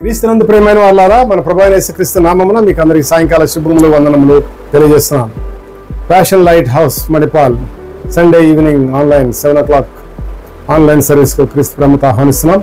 క్రీస్తునందు ప్రియమైన వాళ్ళారా, మన ప్రభువైన యేసుక్రీస్తు నామమున మీకు అందరికి సాయంకాల శుభములు వందనములు తెలియజేస్తున్నాను. Passion lighthouse Manipal Sunday evening online 7 o'clock online సర్వీస్కు క్రీస్తు ప్రేమతో ఆహ్వానిస్తున్నాం.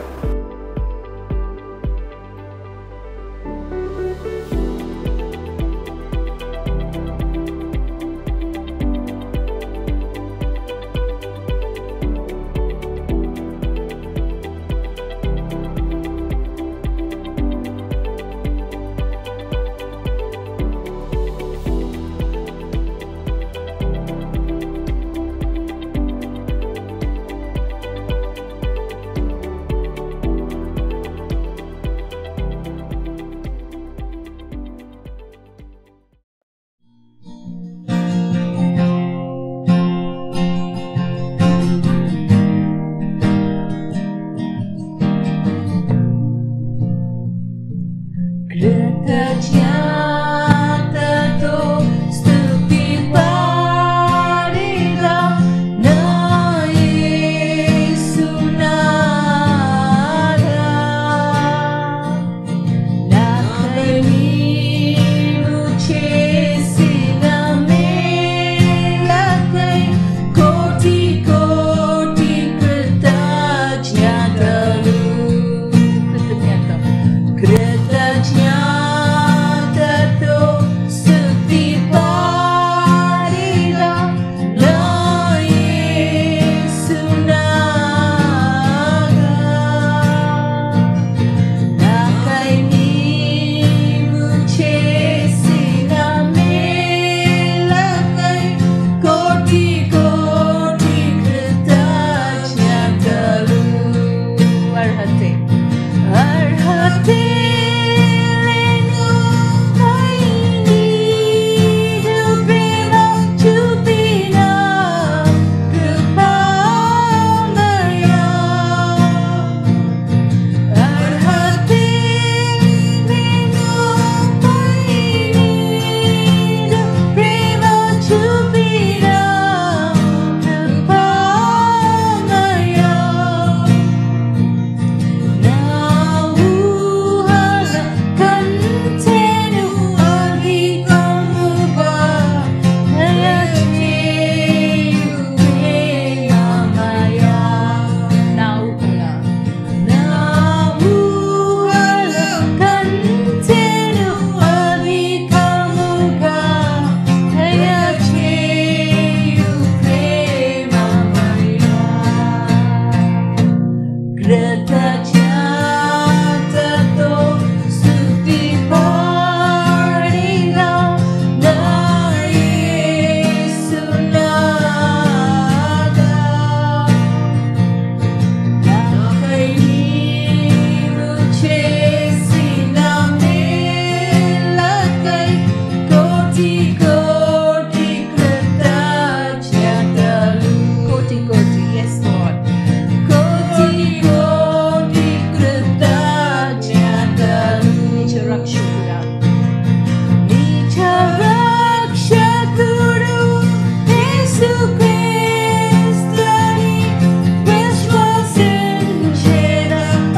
విశ్వసించేద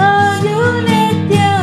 అయునిత్యము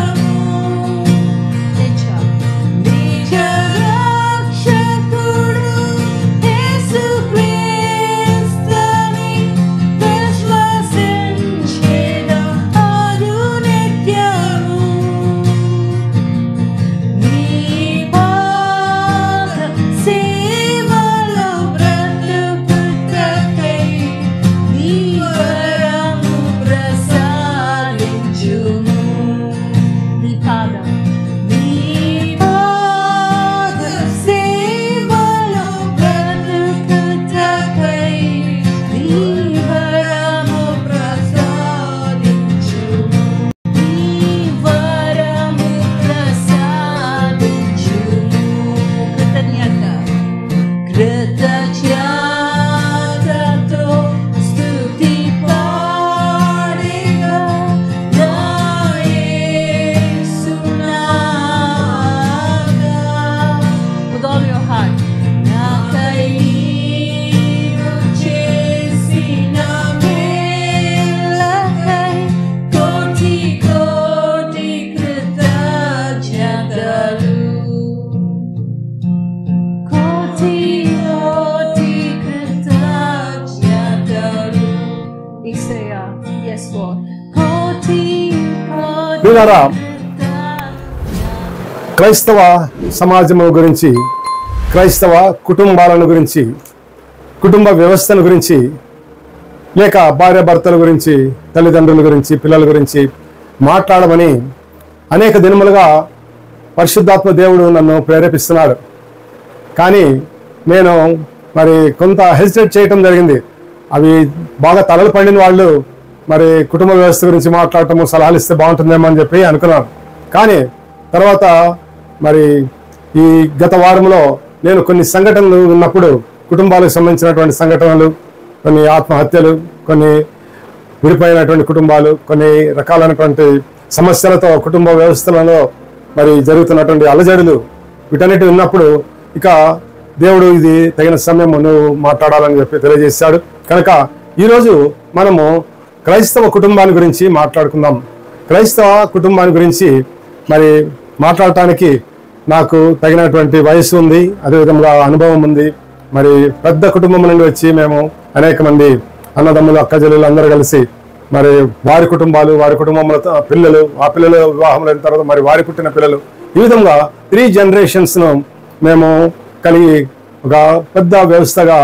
ప్రియులారా, క్రైస్తవ సమాజం గురించి, క్రైస్తవ కుటుంబాలను గురించి, కుటుంబ వ్యవస్థను గురించి, లేక భార్యాభర్తల గురించి, తల్లిదండ్రుల గురించి, పిల్లల గురించి మాట్లాడమని అనేక దినములుగా పరిశుద్ధాత్మ దేవుడు నన్ను ప్రేరేపిస్తున్నాడు. కానీ నేను మరి కొంత హెసిటేట్ చేయటం జరిగింది. అవి బాగా తలలు పండిన వాళ్ళు మరి కుటుంబ వ్యవస్థ గురించి మాట్లాడటము, సలహాలు ఇస్తే బాగుంటుందేమో అని చెప్పి అనుకున్నాను. కానీ తర్వాత మరి ఈ గత వారంలో నేను కొన్ని సంఘటనలు ఉన్నప్పుడు, కుటుంబాలకు సంబంధించినటువంటి సంఘటనలు, కొన్ని ఆత్మహత్యలు, కొన్ని విడిపోయినటువంటి కుటుంబాలు, కొన్ని రకాలైనటువంటి సమస్యలతో కుటుంబ వ్యవస్థలలో మరి జరుగుతున్నటువంటి అలజడులు, వీటన్నిటి ఉన్నప్పుడు ఇక దేవుడు ఇది తగిన సమయం నువ్వు మాట్లాడాలని చెప్పి తెలియజేశాడు. కనుక ఈరోజు మనము క్రైస్తవ కుటుంబాన్ని గురించి మాట్లాడుకుందాం. క్రైస్తవ కుటుంబాన్ని గురించి మరి మాట్లాడటానికి నాకు తగినటువంటి వయసు ఉంది, అదేవిధంగా అనుభవం ఉంది. మరి పెద్ద కుటుంబం నుండి వచ్చి మేము అనేక మంది అన్నదమ్ములు, అక్కజల్లులు అందరూ కలిసి మరి వారి కుటుంబాలు, వారి కుటుంబంలో పిల్లలు, ఆ పిల్లలు వివాహములైన తర్వాత మరి వారి పుట్టిన పిల్లలు, ఈ విధంగా 3 generations మేము కలిగి ఒక పెద్ద వ్యవస్థగా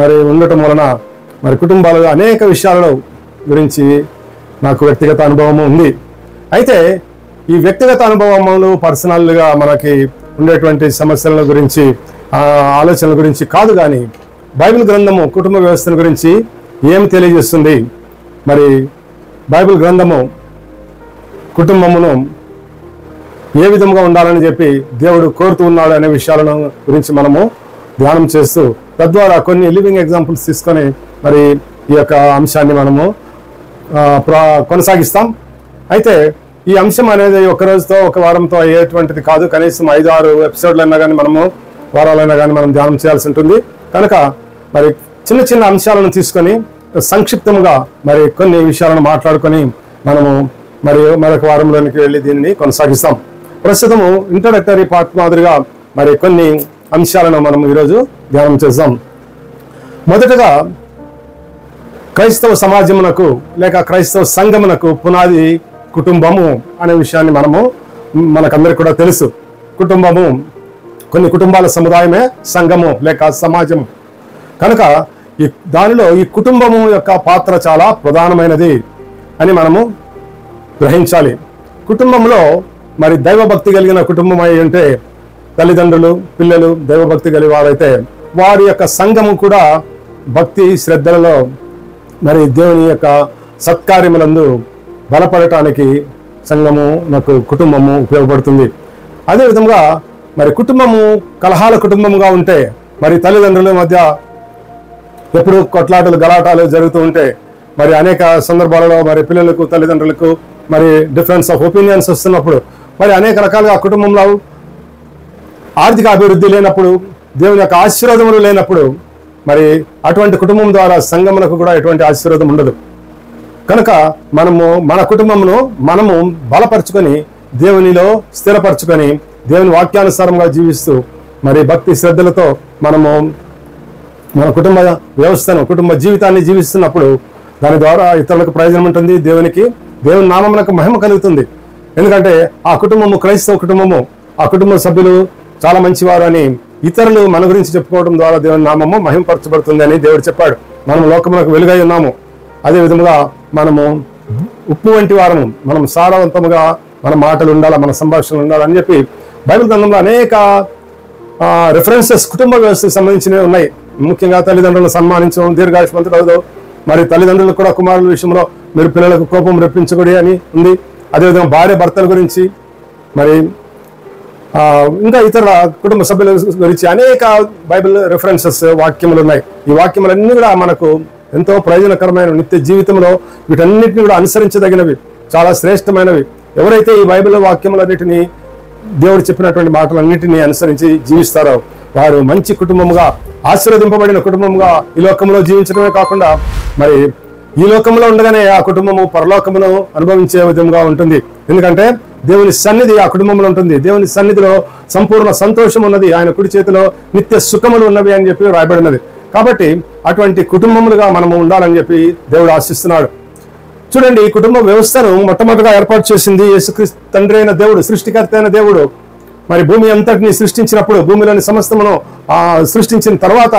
మరి ఉండటం వలన మరి కుటుంబాలు అనేక విషయాల గురించి నాకు వ్యక్తిగత అనుభవం ఉంది. అయితే ఈ వ్యక్తిగత అనుభవములు పర్సనల్గా మనకి ఉండేటువంటి సమస్యల గురించి, ఆలోచనల గురించి కాదు, కానీ బైబిల్ గ్రంథము కుటుంబ వ్యవస్థల గురించి ఏం తెలియజేస్తుంది, మరి బైబిల్ గ్రంథము కుటుంబమును ఏ విధంగా ఉండాలని చెప్పి దేవుడు కోరుతూ ఉన్నాడు అనే విషయాలను గురించి మనము ధ్యానం చేస్తూ, తద్వారా కొన్ని లివింగ్ ఎగ్జాంపుల్స్ తీసుకొని మరి ఈ యొక్క అంశాన్ని మనము కొనసాగిస్తాం. అయితే ఈ అంశం అనేది ఒక రోజుతో, ఒక వారంతో అయ్యేటువంటిది కాదు. కనీసం 5-6 ఎపిసోడ్లైనా కానీ, మనము వారాలైనా కానీ మనం ధ్యానం చేయాల్సి ఉంటుంది. కనుక మరి చిన్న చిన్న అంశాలను తీసుకొని సంక్షిప్తంగా మరి కొన్ని విషయాలను మాట్లాడుకొని మనము మరి మరొక వారంలోనికి వెళ్ళి దీనిని కొనసాగిస్తాం. ప్రస్తుతము ఇంట్రడక్టరీ పార్ట్ మాదిరిగా మరి కొన్ని అంశాలను మనం ఈరోజు ధ్యానం చేద్దాం. మొదటగా క్రైస్తవ సమాజమునకు లేక క్రైస్తవ సంఘమునకు పునాది కుటుంబము అనే విషయాన్ని మనకందరికి కూడా తెలుసు. కుటుంబము, కొన్ని కుటుంబాల సముదాయమే సంఘము లేక సమాజము. కనుక దానిలో ఈ కుటుంబము యొక్క పాత్ర చాలా ప్రధానమైనది అని మనము గ్రహించాలి. కుటుంబంలో మరి దైవభక్తి కలిగిన కుటుంబం అయి ఉంటే, తల్లిదండ్రులు, పిల్లలు దైవభక్తి కలిగి వారైతే, వారి యొక్క సంఘము కూడా భక్తి శ్రద్ధలలో మరి దేవుని యొక్క సత్కార్యములందు బలపడటానికి సంఘము నాకు కుటుంబము ఉపయోగపడుతుంది. అదేవిధంగా మరి కుటుంబము కలహాల కుటుంబంగా ఉంటే, మరి తల్లిదండ్రుల మధ్య ఎప్పుడు కొట్లాటలు, గలాటాలు జరుగుతూ ఉంటే, మరి అనేక సందర్భాలలో మరి పిల్లలకు, తల్లిదండ్రులకు మరి డిఫరెన్స్ ఆఫ్ ఒపీనియన్స్ వస్తున్నప్పుడు, మరి అనేక రకాలుగా కుటుంబంలో ఆర్థిక అభివృద్ధి లేనప్పుడు, దేవుని యొక్క ఆశీర్వాదములు లేనప్పుడు, మరి అటువంటి కుటుంబం ద్వారా సంఘమునకు కూడా ఎటువంటి ఆశీర్వాదం ఉండదు. కనుక మనము మన కుటుంబమును మనము బలపరుచుకొని, దేవునిలో స్థిరపరచుకొని, దేవుని వాక్యానుసారంగా జీవిస్తూ మరి భక్తి శ్రద్ధలతో మనము మన కుటుంబ వ్యవస్థను, కుటుంబ జీవితాన్ని జీవిస్తున్నప్పుడు దాని ద్వారా ఇతరులకు ప్రయోజనం ఉంటుంది, దేవుని నామమునకు మహిమ కలుగుతుంది. ఎందుకంటే ఆ కుటుంబము క్రైస్తవ కుటుంబము, ఆ కుటుంబ సభ్యులు చాలా మంచివారు అని ఇతరులు మన గురించి చెప్పుకోవడం ద్వారా దేవుని నామము మహిమపరచబడుతుంది అని దేవుడు చెప్పాడు. మనం లోకమునకు వెలుగై ఉన్నాము. అదే విధముగా మనము ఉప్పు వంటి వారము, మనం సారవంతముగా మన మాటలు ఉండాలి, మన సంభాషణలు ఉండాలి అని చెప్పి బైబిల్ గ్రంథంలో అనేక రిఫరెన్సెస్ కుటుంబ వ్యవస్థకు సంబంధించినవి ఉన్నాయి. ముఖ్యంగా తల్లిదండ్రులను సన్మానించడం, దీర్ఘాయుష్మంతుడు, మరి తల్లిదండ్రులకు కూడా కుమారుల విషయంలో మీరు పిల్లలకు కోపం రెప్పించకూడదు అని ఉంది. అదేవిధంగా భార్య భర్తల గురించి, మరి ఇంకా ఇతర కుటుంబ సభ్యుల గురించి అనేక బైబిల్ రెఫరెన్సెస్, వాక్యములు ఉన్నాయి. ఈ వాక్యములన్నీ కూడా మనకు ఎంతో ప్రయోజనకరమైన, నిత్య జీవితంలో వీటన్నిటిని కూడా అనుసరించదగినవి, చాలా శ్రేష్టమైనవి. ఎవరైతే ఈ బైబిల్ వాక్యములన్నిటినీ, దేవుడు చెప్పినటువంటి మాటలన్నిటినీ అనుసరించి జీవిస్తారో వారు మంచి కుటుంబముగా, ఆశీర్వదింపబడిన కుటుంబముగా ఈ లోకంలో జీవించడమే కాకుండా మరి ఈ లోకంలో ఉండగానే ఆ కుటుంబము పరలోకమును అనుభవించే విధంగా ఉంటుంది. ఎందుకంటే దేవుని సన్నిధి ఆ కుటుంబంలో ఉంటుంది. దేవుని సన్నిధిలో సంపూర్ణ సంతోషం ఉన్నది, ఆయన కుడి చేతిలో నిత్య సుఖములు ఉన్నవి అని చెప్పి రాయబడినది. కాబట్టి అటువంటి కుటుంబములుగా మనము ఉండాలని చెప్పి దేవుడు ఆశిస్తున్నాడు. చూడండి, ఈ కుటుంబ వ్యవస్థను మొట్టమొదటిగా ఏర్పాటు చేసింది యేసుక్రీస్తు తండ్రి అయిన దేవుడు, సృష్టికర్త అయిన దేవుడు. మరి భూమి అంతటిని సృష్టించినప్పుడు, భూమిలోని సమస్తమును సృష్టించిన తర్వాత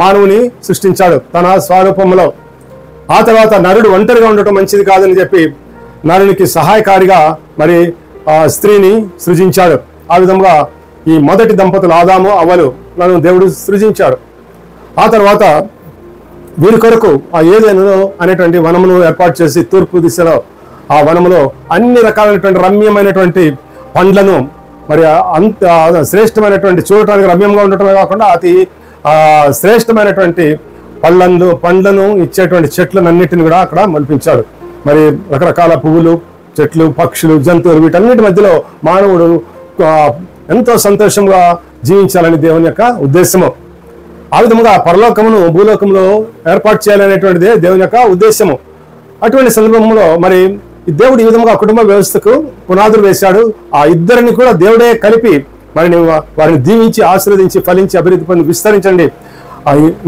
మానవుని సృష్టించాడు తన స్వరూపంలో. ఆ తర్వాత నరుడు ఒంటరిగా ఉండటం మంచిది కాదని చెప్పి నరునికి సహాయకారిగా మరి స్త్రీని సృజించాడు. ఆ విధంగా ఈ మొదటి దంపతులు ఆదాము అవ్వలు దేవుడు సృజించాడు. ఆ తర్వాత వీరి కొరకు ఆ ఏదెను అనేటువంటి వనమును ఏర్పాటు చేసి తూర్పు దిశలో ఆ వనములో అన్ని రకాలైనటువంటి రమ్యమైనటువంటి పండ్లను, మరి అంత శ్రేష్టమైనటువంటి చూడటానికి రమ్యంగా ఉండటమే కాకుండా అతి శ్రేష్టమైనటువంటి పండ్లను ఇచ్చేటువంటి చెట్లనన్నిటిని కూడా అక్కడ మల్పించాడు. మరి రకరకాల పువ్వులు, చెట్లు, పక్షులు, జంతువులు వీటన్నిటి మధ్యలో మానవుడు ఎంతో సంతోషంగా జీవించాలని దేవుని యొక్క ఉద్దేశము. ఆ విధముగా పరలోకమును భూలోకంలో ఏర్పాటు చేయాలనేటువంటిదే దేవుని యొక్క ఉద్దేశము. అటువంటి సందర్భంలో మరి దేవుడు ఈ విధంగా కుటుంబ వ్యవస్థకు పునాదులు వేశాడు. ఆ ఇద్దరిని కూడా దేవుడే కలిపి మరి వారిని దీవించి ఆశీర్వదించి ఫలించి అభివృద్ధి పొంది విస్తరించండి.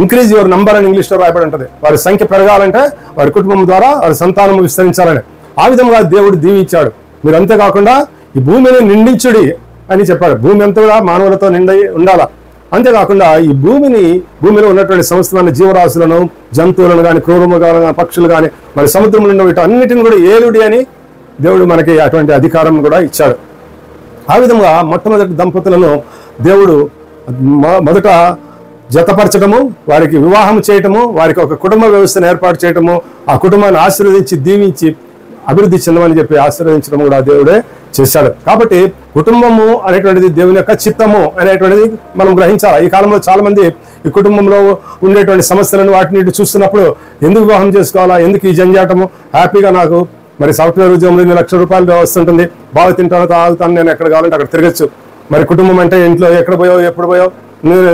ఇంక్రీజ్ యువర్ నంబర్ అని ఇంగ్లీష్లో రాయబడి ఉంటుంది. వారి సంఖ్య పెరగాలంటే వారి కుటుంబం ద్వారా వారి సంతానం విస్తరించాలని ఆ విధంగా దేవుడు దీవించాడు. మీరు అంతేకాకుండా ఈ భూమిని నిండించుడి అని చెప్పాడు. భూమి అంతా కూడా మానవులతో నిండి ఉండాలా. అంతేకాకుండా ఈ భూమిలో ఉన్నటువంటి సమస్తమైన జీవరాశులను, జంతువులను కానీ, క్రూరమృగాలు కానీ, పక్షులు కానీ, మరి సముద్రంలో ఉన్న వీటి అన్నిటిని కూడా ఏలుడి అని దేవుడు మనకి అటువంటి అధికారం కూడా ఇచ్చాడు. ఆ విధంగా మొట్టమొదటి దంపతులను దేవుడు మొదట జతపరచడము, వారికి వివాహం చేయటము, వారికి ఒక కుటుంబ వ్యవస్థను ఏర్పాటు చేయటము, ఆ కుటుంబాన్ని ఆశీర్వదించి దీవించి అభివృద్ధి చెందమని చెప్పి ఆశీర్వదించడం కూడా దేవుడే చేశాడు. కాబట్టి కుటుంబము అనేటువంటిది దేవుని యొక్క చిత్తము అనేటువంటిది మనం గ్రహించాలి. ఈ కాలంలో చాలా మంది ఈ కుటుంబంలో ఉండేటువంటి సమస్యలను వాటిని చూస్తున్నప్పుడు ఎందుకు వివాహం చేసుకోవాలా, ఎందుకు ఈ జంజాటము, హ్యాపీగా నాకు మరి సాఫ్ట్వేర్ ఉద్యోగంలో 2 లక్షల రూపాయలు వస్తుంటుంది, బాగా తింటాను, తాగుతాను, నేను ఎక్కడ కావాలంటే అక్కడ తిరగచ్చు. మరి కుటుంబం అంటే ఇంట్లో ఎక్కడ పోయావు, ఎప్పుడు పోయావు,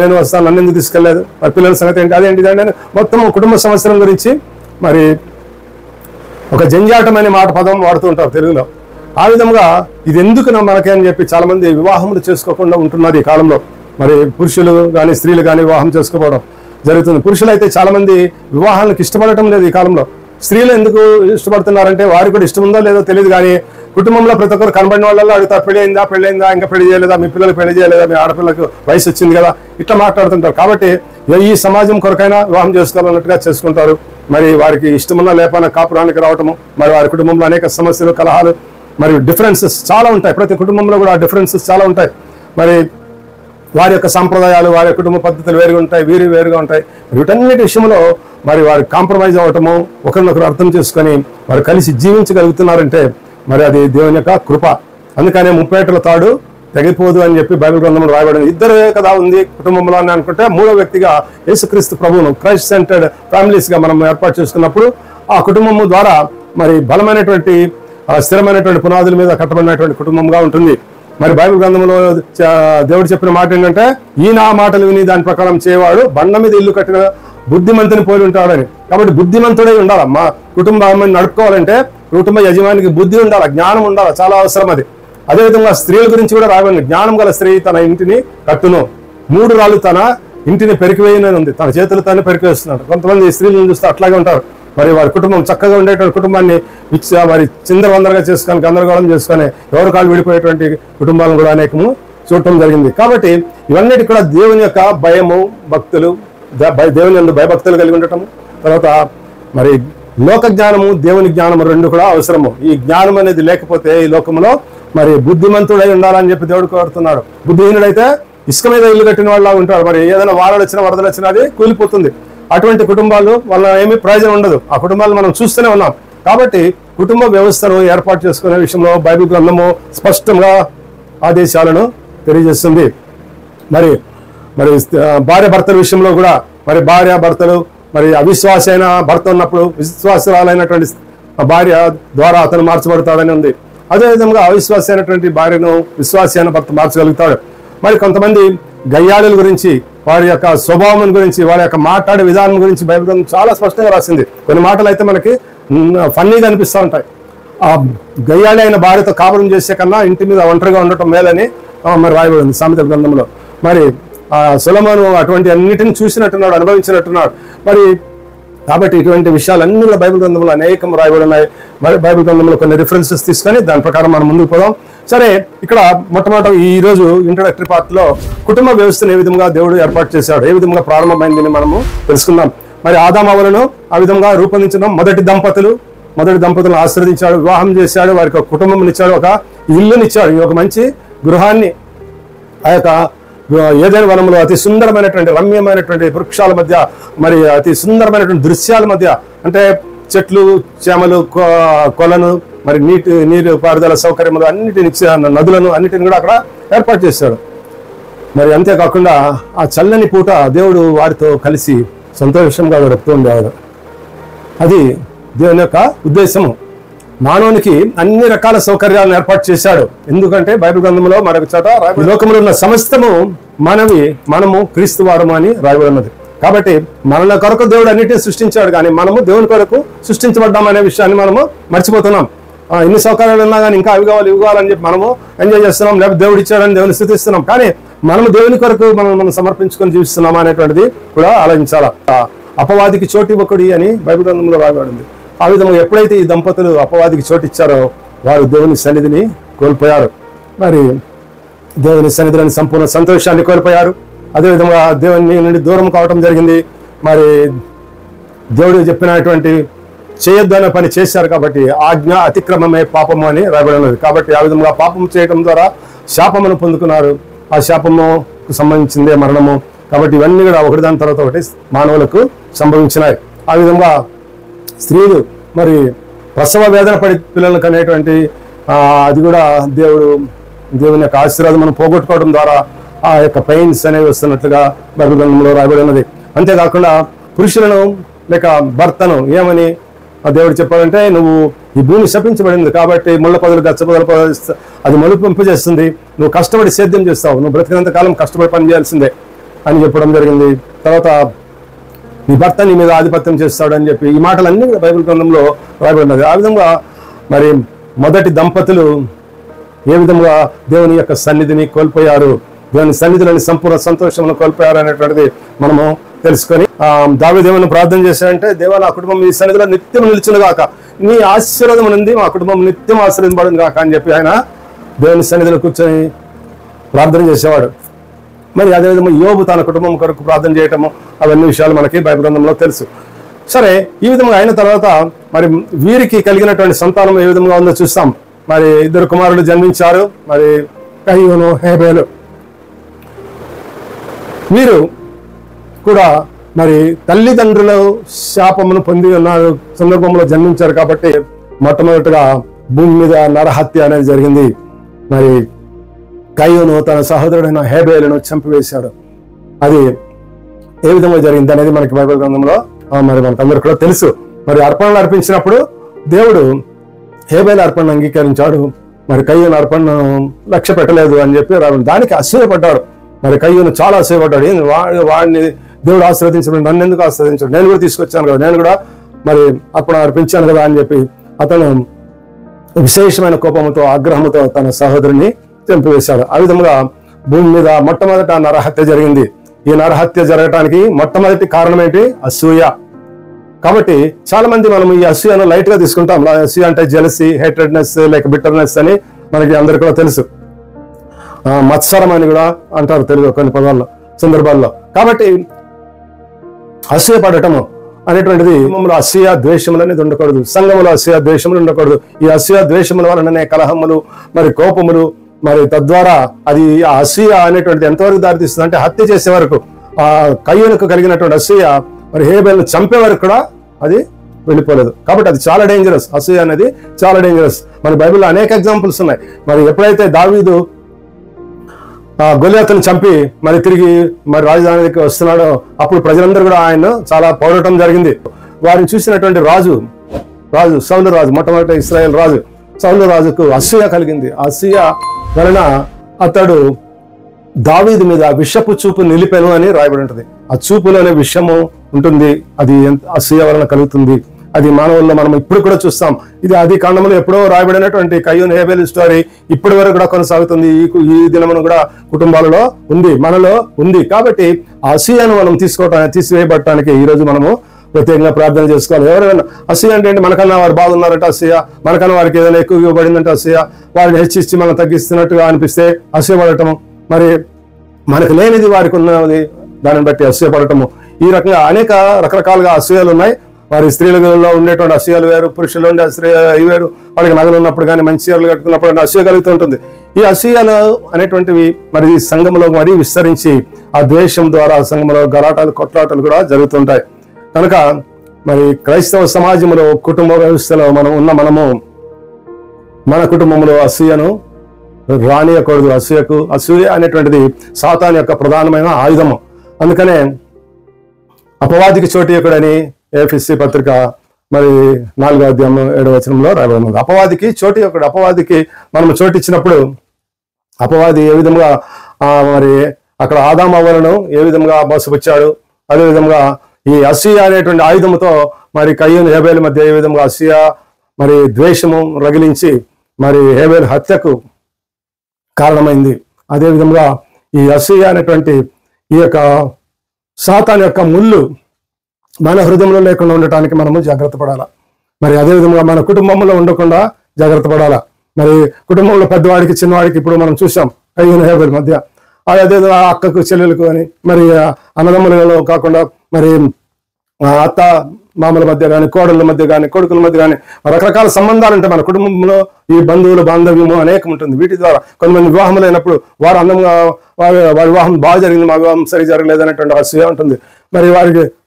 నేను వస్తాను, నన్ను ఎందుకు తీసుకెళ్లేదు, మరి పిల్లల సంగతి ఏంటి, అదేంటి ఇదండి, మొత్తం కుటుంబ సమస్యల గురించి మరి ఒక జంజాటం అనే పదం వాడుతూ ఉంటారు తెలుగులో. ఆ విధంగా ఇది ఎందుకు మనకే అని చెప్పి చాలా మంది వివాహములు చేసుకోకుండా ఉంటున్నారు ఈ కాలంలో. మరి పురుషులు కానీ స్త్రీలు కానీ వివాహం చేసుకోవడం జరుగుతుంది. పురుషులు అయితే చాలా మంది వివాహాలకు ఇష్టపడటం లేదు ఈ కాలంలో. స్త్రీలు ఎందుకు ఇష్టపడుతున్నారంటే వారికి కూడా ఇష్టం ఉందో లేదో తెలియదు, కానీ కుటుంబంలో ప్రతి ఒక్కరు కనబడిన వాళ్ళలో అడుగుతారు, పెళ్ళైందా, ఇంకా పెళ్లి చేయలేదా, మీ పిల్లలు పెళ్లి చేయలేదా, మీ ఆడపిల్లలకు వయసు వచ్చింది కదా, ఇట్లా మాట్లాడుతుంటారు. కాబట్టి ఈ సమాజం కొరకైనా వివాహం చేసుకోవాలన్నట్టుగా చేసుకుంటారు. మరి వారికి ఇష్టమున్నా లేపన కాపురానికి రావటము, మరి వారి కుటుంబంలో అనేక సమస్యలు, కలహాలు, మరి డిఫరెన్సెస్ చాలా ఉంటాయి. ప్రతి కుటుంబంలో కూడా డిఫరెన్సెస్ చాలా ఉంటాయి. మరి వారి యొక్క సంప్రదాయాలు, వారి కుటుంబ పద్ధతులు వేరుగా ఉంటాయి, వేరుగా ఉంటాయి. వీటన్నిటి విషయంలో మరి వారి కాంప్రమైజ్ అవ్వటము, ఒకరినొకరు అర్థం చేసుకొని వారు కలిసి జీవించగలుగుతున్నారంటే మరి అది దేవుని యొక్క కృప. అందుకనే 30 ఏళ్ల తాడు తెగిపోదు అని చెప్పి బైబిల్ గ్రంథంలో రాయబడింది. ఇద్దరే కదా ఉంది కుటుంబంలో అని అనుకుంటే 3వ వ్యక్తిగా యేసుక్రీస్తు ప్రభువును క్రైస్ట్ సెంటర్డ్ ఫ్యామిలీస్ గా మనం ఏర్పాటు చేసుకున్నప్పుడు ఆ కుటుంబము ద్వారా మరి బలమైనటువంటి స్థిరమైనటువంటి పునాదుల మీద కట్టబడినటువంటి కుటుంబంగా ఉంటుంది. మరి బైబిల్ గ్రంథంలో దేవుడు చెప్పిన మాట ఏంటంటే, ఈయన ఆ మాటలు విని దాని ప్రకారం చేయవాడు బండ మీద ఇల్లు కట్టిన బుద్ధిమంతుని పోలి ఉంటాడని. కాబట్టి బుద్ధిమంతుడై ఉండాలి. మా కుటుంబాన్ని నడుపుకోవాలంటే కుటుంబ యజమానికి బుద్ధి ఉండాలి, జ్ఞానం ఉండాలి, చాలా అవసరం అది. అదేవిధంగా స్త్రీల గురించి కూడా రాబడింది, జ్ఞానం గల స్త్రీ తన ఇంటిని కట్టును, 3 రాళ్ళు తన ఇంటిని పెరికివేయనని ఉంది, తన చేతులు తానే పెరికివేస్తున్నాడు. కొంతమంది స్త్రీలను చూస్తే అట్లాగే ఉంటారు. మరి వారి కుటుంబం చక్కగా ఉండేటువంటి కుటుంబాన్ని మరి చిందరవందరగా చేసుకొని, గందరగోళం చేసుకొని ఎవరి కాళ్ళు విడిపోయేటువంటి కుటుంబాలను కూడా అనేకము చూడటం జరిగింది. కాబట్టి ఇవన్నిటి కూడా దేవుని యొక్క భయము, భక్తులు, దేవుని యందు భయభక్తులు కలిగి ఉండటము, తర్వాత మరి లోక జ్ఞానము, దేవుని జ్ఞానము 2 కూడా అవసరము. ఈ జ్ఞానం అనేది లేకపోతే ఈ లోకంలో మరి బుద్ధిమంతుడై ఉండాలని చెప్పి దేవుడు కోరుతున్నాడు. బుద్ధిహీనుడైతే ఇసుక మీద ఇల్లు కట్టిన వాళ్ళ ఉంటాడు. మరి ఏదైనా వారాలు వచ్చినా వరదలు వచ్చినా అది కూలిపోతుంది. అటువంటి కుటుంబాలు వల్ల ఏమీ ప్రయోజనం ఉండదు. ఆ కుటుంబాలు మనం చూస్తూనే ఉన్నాం. కాబట్టి కుటుంబ వ్యవస్థను ఏర్పాటు చేసుకునే విషయంలో బైబిల్ గ్రంథము స్పష్టంగా ఆదేశాలను తెలియజేస్తుంది. మరి మరి భార్య భర్తల విషయంలో కూడా మరి భార్య భర్తలు మరి అవిశ్వాసి అయిన భర్త ఉన్నప్పుడు విశ్వాసురాలైనటువంటి భార్య ద్వారా అతను మార్చబడతాడని ఉంది. అదేవిధంగా అవిశ్వాసి అయినటువంటి భార్యను విశ్వాసి అయిన భర్త మార్చగలుగుతాడు. మరి కొంతమంది గయ్యాళుల గురించి, వారి యొక్క స్వభావం గురించి, వారి యొక్క మాట్లాడే విధానం గురించి బైబిల్ గ్రంథం చాలా స్పష్టంగా రాసింది. కొన్ని మాటలు అయితే మనకి ఫన్నీగా అనిపిస్తూ ఉంటాయి. ఆ గయ్యాళి అయిన భార్యతో కాపురం చేసే కన్నా ఇంటి మీద ఒంటరిగా ఉండటం మేలని మరి రాయబడింది సామెతల గ్రంథంలో. మరి సొలొమోను అటువంటి అన్నిటిని చూసినట్టున్నాడు, అనుభవించినట్టున్నాడు. మరి కాబట్టి ఇటువంటి విషయాలన్నీ కూడా బైబిల్ గ్రంథంలో అనేకం రాయబడి ఉన్నాయి. బైబిల్ గ్రంథంలో కొన్ని రిఫరెన్సెస్ తీసుకొని దాని ప్రకారం మనం ముందుకు పోదాం. సరే, ఇక్కడ మొట్టమొదటి ఈ రోజు ఇంట్రడక్టరీ పార్ట్ లో కుటుంబ వ్యవస్థను ఏ విధంగా దేవుడు ఏర్పాటు చేశాడు, ఏ విధంగా ప్రారంభమైందని మనము తెలుసుకుందాం. మరి ఆదాము హవ్వలను ఆ విధంగా రూపొందించడం, మొదటి దంపతులను ఆశీర్వదించాడు, వివాహం చేశాడు, వారికి ఒక కుటుంబం ఇచ్చాడు, ఒక ఇల్లునిచ్చాడు, ఒక మంచి గృహాన్ని. ఆ యొక్క ఏదైనా వనంలో అతి సుందరమైనటువంటి రమ్యమైనటువంటి వృక్షాల మధ్య, మరి అతి సుందరమైనటువంటి దృశ్యాల మధ్య, అంటే చెట్లు, చేమలు, కొలను, మరి నీరు పారుదల సౌకర్యములు అన్నిటిని, నదులను అన్నిటిని కూడా అక్కడ ఏర్పాటు చేశాడు. మరి అంతేకాకుండా ఆ చల్లని పూట దేవుడు వారితో కలిసి సంతోషంగా గడుపుతూ ఉండేవాడు. అది దేవుని యొక్క ఉద్దేశము. మానవునికి అన్ని రకాల సౌకర్యాలను ఏర్పాటు చేశాడు. ఎందుకంటే బైబిల్ గ్రంథంలో మరొక చోట లోకంలో ఉన్న సమస్తము మనము క్రీస్తు వారము అని రాయబడినది. కాబట్టి మన కొరకు దేవుడు అన్నిటిని సృష్టించాడు, కానీ మనము దేవుని కొరకు సృష్టించబడ్డాం అనే విషయాన్ని మనము మర్చిపోతున్నాం. ఎన్ని సౌకర్యాలు ఉన్నా కానీ ఇంకా అవి కావాలని చెప్పి మనము ఎంజాయ్ చేస్తున్నాం, లేకపోతే దేవుడు ఇచ్చాడని దేవుని స్తుతిస్తున్నాం. కానీ మనము దేవుని కొరకు మనం సమర్పించుకొని జీవిస్తున్నాం అనేటువంటిది కూడా ఆలోచించాలి. అపవాదికి చోటు ఇవ్వకుడి అని బైబిల్ గ్రంథంలో రాయబడింది. ఆ విధంగా ఎప్పుడైతే ఈ దంపతులు అపవాదికి చోటు ఇచ్చారో వారు దేవుని సన్నిధిని కోల్పోయారు. మరి దేవుని సన్నిధిలోని సంపూర్ణ సంతోషాన్ని కోల్పోయారు. అదేవిధంగా దేవుని నుండి దూరం కావటం జరిగింది. మరి దేవుడు చెప్పినటువంటి చేయొద్దు అనే పని చేశారు. కాబట్టి ఆజ్ఞ అతిక్రమమే పాపము అని రాయబడినది. కాబట్టి ఆ విధంగా పాపం చేయడం ద్వారా శాపమును పొందుకున్నారు. ఆ శాపముకు సంబంధించిందే మరణము. కాబట్టి ఇవన్నీ కూడా ఒకటి దాని తర్వాత ఒకటి మానవులకు సంభవించినాయి. ఆ విధంగా స్త్రీలు మరి ప్రసవ వేదన పడి పిల్లలకు అనేటువంటి అది కూడా దేవుని యొక్క ఆశీర్వాదం మనం పోగొట్టుకోవడం ద్వారా ఆ యొక్క పెయిన్స్ అనేవి వస్తున్నట్లుగా బైబిల్ గ్రంథంలో రాయబడి ఉన్నది. అంతేకాకుండా పురుషులను లేక భర్తను ఏమని దేవుడు చెప్పాడంటే, నువ్వు ఈ భూమి శపించబడింది కాబట్టి ముళ్ళ పొదలు గచ్చపొదల పొదలు అది మలుపింపజేస్తుంది, నువ్వు కష్టపడి సేద్యం చేస్తావు, నువ్వు బ్రతికినంత కాలం కష్టపడి పని చేయాల్సిందే అని చెప్పడం జరిగింది. తర్వాత నీ భర్త నీ మీద ఆధిపత్యం చేస్తాడు అని చెప్పి ఈ మాటలన్నీ కూడా బైబిల్ గ్రంథంలో రాయబడినది. ఆ విధంగా మరి మొదటి దంపతులు ఏ విధంగా దేవుని యొక్క సన్నిధిని కోల్పోయారు, దేవుని సన్నిధిలోని సంపూర్ణ సంతోషంను కోల్పోయారు అనేటువంటిది మనము తెలుసుకొని దావీదేవుని ప్రార్థన చేశాడంటే, దేవా నా కుటుంబం ఈ సన్నిధిలో నిత్యం నిలిచును గాక, నీ ఆశీర్వాదం ఉంది, మా కుటుంబం నిత్యం ఆశీర్వదింపబడును గాక అని చెప్పి ఆయన దేవుని సన్నిధిలో కూర్చొని ప్రార్థన చేసేవాడు. మరి అదేవిధంగా యోబు తన కుటుంబం కొరకు ప్రార్థన చేయటము, అవన్నీ విషయాలు మనకి బైబిల్ గ్రంథంలో తెలుసు. సరే, ఈ విధంగా అయిన తర్వాత మరి వీరికి కలిగినటువంటి సంతానం ఏ విధంగా ఉందో చూస్తాం. మరి 2 కుమారులు జన్మించారు, మరి కయీను, హేబేలు. వీరు కూడా మరి తల్లిదండ్రుల శాపమును పొంది ఉన్న సందర్భంలో జన్మించారు. కాబట్టి మొట్టమొదటిగా భూమి మీద నరహత్య అనేది జరిగింది. మరి కయీను తన సహోదరుడైన హేబేలును చంపివేశాడు. అది ఏ విధంగా జరిగింది అనేది మనకి బైబిల్ గ్రంథంలో మరి మనకందరూ కూడా తెలుసు. మరి అర్పణలు అర్పించినప్పుడు దేవుడు హేబేలు అర్పణను అంగీకరించాడు, మరి కయీను అర్పణను లక్ష్య పెట్టలేదు అని చెప్పి దానికి అసూయపడ్డాడు. మరి కయీను చాలా అసూయపడ్డాడు. వాడిని దేవుడు ఆశీర్వదించడం, నన్ను ఎందుకు ఆశీర్వదించాడు, నేను కూడా తీసుకొచ్చాను కదా, నేను కూడా మరి అర్పణ అర్పించాను కదా అని చెప్పి అతను విశేషమైన కోపంతో ఆగ్రహంతో తన సహోదరుని చంపివేశాడు. ఆ విధంగా భూమి మీద మొట్టమొదట నరహత్య జరిగింది. ఈ నరహత్య జరగటానికి మొట్టమొదటి కారణం ఏంటి? అసూయ. కాబట్టి చాలా మంది మనం ఈ అసూయను లైట్ గా తీసుకుంటాం. అసూయ అంటే జెలసీ, హేట్రెడ్నెస్, లేక బిట్టర్నెస్ అని మనకి అందరికీ కూడా తెలుసు. మత్సరం అని కూడా అంటారు తెలుగు కొన్ని పదాల్లో, సందర్భాల్లో. కాబట్టి అసూయ పడటము అనేటువంటిది అసూయ ద్వేషములు అనేది ఉండకూడదు. సంఘములో అసూయ ద్వేషములు ఉండకూడదు. ఈ అసూయ ద్వేషముల వలననే కలహములు, మరి కోపములు, మరి తద్వారా అది ఆ అసూయ అనేటువంటిది ఎంతవరకు దారితీస్తుంది అంటే హత్య చేసే వరకు. ఆ కయీనుకు కలిగినటువంటి అసూయ మరి హేబేలును చంపే వరకు కూడా అది వెళ్ళిపోలేదు. కాబట్టి అది చాలా డేంజరస్. అసూయ అనేది చాలా డేంజరస్. మన బైబిల్లో అనేక ఎగ్జాంపుల్స్ ఉన్నాయి. మరి ఎప్పుడైతే దావీదు గొలియాతును చంపి మరి తిరిగి మరి రాజధానికి వస్తున్నాడో అప్పుడు ప్రజలందరూ కూడా ఆయన చాలా పొగడటం జరిగింది. వారిని చూసినటువంటి రాజు సౌలు రాజు, మొట్టమొదటి ఇశ్రాయేల్ రాజు సౌలు రాజుకు అసూయ కలిగింది. అసూయ వలన అతడు దావీదు మీద విషపు చూపు నిలిపెను అని రాయబడి ఉంటుంది. ఆ చూపులోనే విషము ఉంటుంది. అది అసూయ వలన కలుగుతుంది. అది మానవుల్లో మనం ఇప్పుడు కూడా చూస్తాం. ఇది ఆది కాండంలో ఎప్పుడో రాయబడినటువంటి కయీను హేబేలు స్టోరీ ఇప్పటి వరకు కూడా కొనసాగుతుంది. ఈ దినమును కూడా కుటుంబాలలో ఉంది, మనలో ఉంది. కాబట్టి ఆ అసూయను మనం తీసివేయబడటానికి ఈ రోజు మనము ప్రత్యేకంగా ప్రార్థన చేసుకోవాలి. ఎవరైనా అసూయ అంటే మనకన్నా వారు బాగున్నారంటే అసూయ, మనకన్నా వారికి ఏదైనా ఎక్కువ ఇవ్వబడిందంటే అసూయ, వారిని హెచ్చిచ్చి మనం తగ్గిస్తున్నట్టుగా అనిపిస్తే అసూయ పడటము, మరి మనకు లేనిది వారికి ఉన్నది దానిని బట్టి అసూయ పడటము, ఈ రకంగా అనేక రకరకాలుగా అసూయలు ఉన్నాయి. వారి స్త్రీలలో ఉండేటువంటి అసూయలు వేరు, పురుషులు ఉండే అసూయ వేరు. వాళ్ళకి నగలు ఉన్నప్పుడు కానీ మంచి చీరలు కట్టుకున్నప్పుడు అసూయ కలుగుతూ ఉంటుంది. ఈ అసూయలు అనేటువంటివి మరి సంఘంలో మరీ విస్తరించి ఆ ద్వేషం ద్వారా సంఘంలో గలాటాలు కొట్లాటలు కూడా జరుగుతుంటాయి. కనుక మరి క్రైస్తవ సమాజంలో కుటుంబ వ్యవస్థలో మనము మన కుటుంబంలో అసూయను రానియకూడదు. అసూయ అనేటువంటిది సాతాను యొక్క ప్రధానమైన ఆయుధము. అందుకనే అపవాదికి చోటీయకుడని ఎఫెసీ పత్రిక మరి 4వ అధ్యాయం 7వ వచనంలో రాయబడింది. అపవాదికి చోటీయకుడు. అపవాదికి మనం చోటిచ్చినప్పుడు అపవాది ఏ విధంగా మరి అక్కడ ఆదాము అవ్వలను ఏ విధంగా మోసపుచ్చాడు, అదేవిధంగా ఈ అసూయ అనేటువంటి ఆయుధముతో మరి కయ్యూను హేబేలు మధ్య ఏ విధంగా అసూయ మరి ద్వేషము రగిలించి మరి హేబేలు హత్యకు కారణమైంది. అదేవిధంగా ఈ అసూయ అనేటువంటి ఈ యొక్క సాతాను యొక్క ముళ్ళు మన హృదయంలో లేకుండా ఉండటానికి మనము జాగ్రత్త పడాలా. మరి అదేవిధంగా మన కుటుంబంలో ఉండకుండా జాగ్రత్త పడాలా. మరి కుటుంబంలో పెద్దవాడికి చిన్నవాడికి ఇప్పుడు మనం చూసాం కయ్యూను హేబేలు మధ్య, అదేవిధంగా అక్కకు చెల్లెలకు అని మరి అన్నదమ్ములలో కాకుండా మరి అత్త మామల మధ్య కానీ, కోడళ్ళ మధ్య కానీ, కొడుకుల మధ్య కానీ రకరకాల సంబంధాలు ఉంటాయి మన కుటుంబంలో. ఈ బంధువుల బాంధవ్యము అనేకం ఉంటుంది. వీటి ద్వారా కొంతమంది వివాహం లేనప్పుడు వారు అందంగా వారి వివాహం బాగా జరిగింది, మా వివాహం సరి జరగలేదు అనేటువంటి అసూయ ఉంటుంది. మరి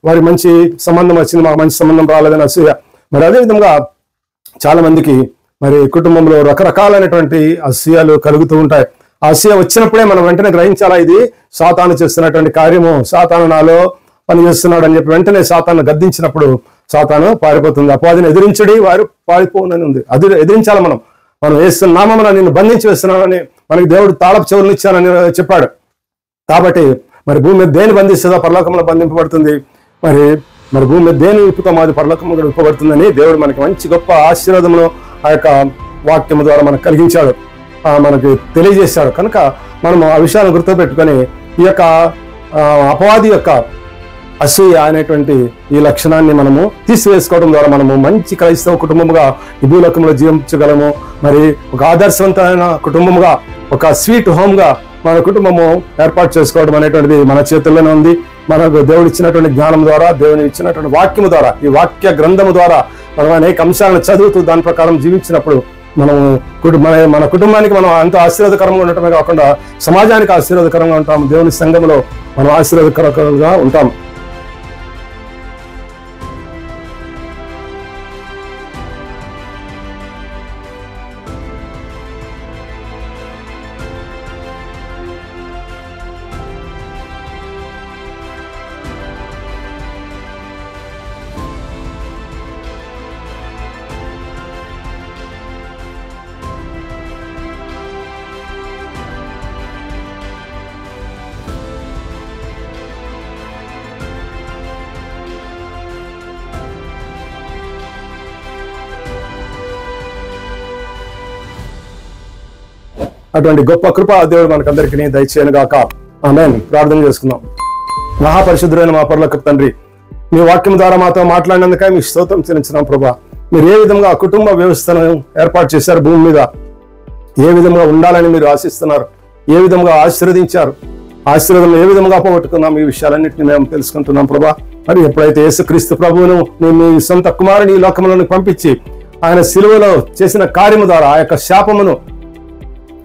వారి మంచి సంబంధం వచ్చింది, మాకు మంచి సంబంధం రాలేదని అసూయ. మరి అదేవిధంగా చాలా మందికి మరి కుటుంబంలో రకరకాలైనటువంటి అసూయలు కలుగుతూ ఉంటాయి. ఆ అసూయ వచ్చినప్పుడే మనం వెంటనే గ్రహించాలా, ఇది సాతాను చేస్తున్నటువంటి కార్యము, సాతాను నాలో పని చేస్తున్నాడు అని చెప్పి వెంటనే సాతాను గద్దించినప్పుడు సాతాను పారిపోతుంది. అపవాదిని ఎదిరించడి వారు పారిపోనని ఉంది. అది ఎదిరించాలి. మనం వేస్తున్నామని నిన్ను బంధించి వేస్తున్నానని మనకి దేవుడు తాళపు చెవులను ఇచ్చానని చెప్పాడు. కాబట్టి మరి భూమి మీద దేని బంధిస్తుందో పరలోకంలో బంధింపబడుతుంది. మరి భూమి మీద దేని విప్పుతో మాది పరలోకంలో కూడా విప్పబడుతుందని దేవుడు మనకి మంచి గొప్ప ఆశీర్వాదమును ఆ యొక్క వాక్యము ద్వారా మనకు కలిగించాడు, మనకి తెలియజేశాడు. కనుక మనము ఆ విషయాన్ని గుర్తుపెట్టుకొని ఈ యొక్క అపవాది యొక్క అసూయ అనేటువంటి ఈ లక్షణాన్ని మనము తీసివేసుకోవడం ద్వారా మనము మంచి క్రైస్తవ కుటుంబముగా ఈ భూలోకంలో జీవించగలము. మరి ఒక ఆదర్శవంతమైన కుటుంబముగా, ఒక స్వీట్ హోమ్ గా మన కుటుంబము ఏర్పాటు చేసుకోవడం అనేటువంటిది మన చేతుల్లోనే ఉంది. మనకు దేవుడు ఇచ్చినటువంటి జ్ఞానం ద్వారా, దేవుని ఇచ్చినటువంటి వాక్యము ద్వారా, ఈ వాక్య గ్రంథము ద్వారా మనం అనేక అంశాలను చదువుతూ దాని ప్రకారం జీవించినప్పుడు మన కుటుంబానికి మనం అంత ఆశీర్వాదకరంగా ఉండటమే కాకుండా సమాజానికి ఆశీర్వాదకరంగా ఉంటాం. దేవుని సంఘంలో మనం ఆశీర్వాదకరంగా ఉంటాం. అటువంటి గొప్ప కృప దేవుడు మనకందరికీ దయచేయను గాక. ఆమేన్. ప్రార్థన చేసుకుందాం. మహాపరిశుద్ధుడైన మా పరలోకపు తండ్రి, మీ వాక్యం ద్వారా మాతో మాట్లాడినందుకే మీ స్తోత్రం చెల్లించున్నాం ప్రభా. మీరు ఏ విధంగా కుటుంబ వ్యవస్థను ఏర్పాటు చేశారు, భూమి మీద ఏ విధంగా ఉండాలని మీరు ఆశిస్తున్నారు, ఏ విధంగా ఆశీర్వదించారు, ఆశీర్వాదం ఏ విధంగా పోగొట్టుకున్నాం, ఈ విషయాలన్నింటినీ మేము తెలుసుకుంటున్నాం ప్రభా. మరి ఎప్పుడైతే యేసుక్రీస్తు ప్రభువును మీ సొంత కుమారుని ఈ లోకంలోకి పంపించి ఆయన సిలువలో చేసిన కార్యము ద్వారా ఆ యొక్క శాపమును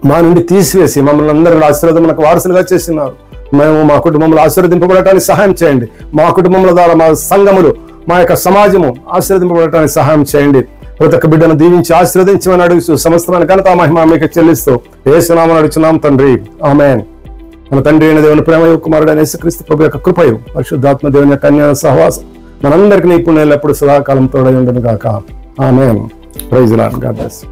మా నుండి తీసివేసి మమ్మల్ని అందరూ ఆశీర్వాదములకు వారసులుగా చేస్తున్నారు. మేము మా కుటుంబంలో ఆశీర్వదింపబడటానికి సహాయం చేయండి. మా కుటుంబముల ద్వారా మా సంఘములు, మా యొక్క సమాజము ఆశీర్వదింపబడటానికి సహాయం చేయండి. ప్రతి ఒక్క బిడ్డను దీవించి ఆశీర్వదించమని అడుగుతూ సమస్తాన్ని ఘనత మహిమ మీకు చెల్లిస్తూ యేసునామమున అడుగుచున్నాం తండ్రి. ఆమేన్. మన తండ్రి అయిన దేవుని ప్రేమయు కుమారుడైన యేసుక్రీస్తు ప్రభు యొక్క కృపయు పరిశుద్ధాత్మ దేవుని యొక్క అన్య సహవాసం మనందరికీ ఇప్పుడు ఎల్లప్పుడు సదాకాలం తోడై ఉండును గాక. Amen. Praise the Lord. God bless.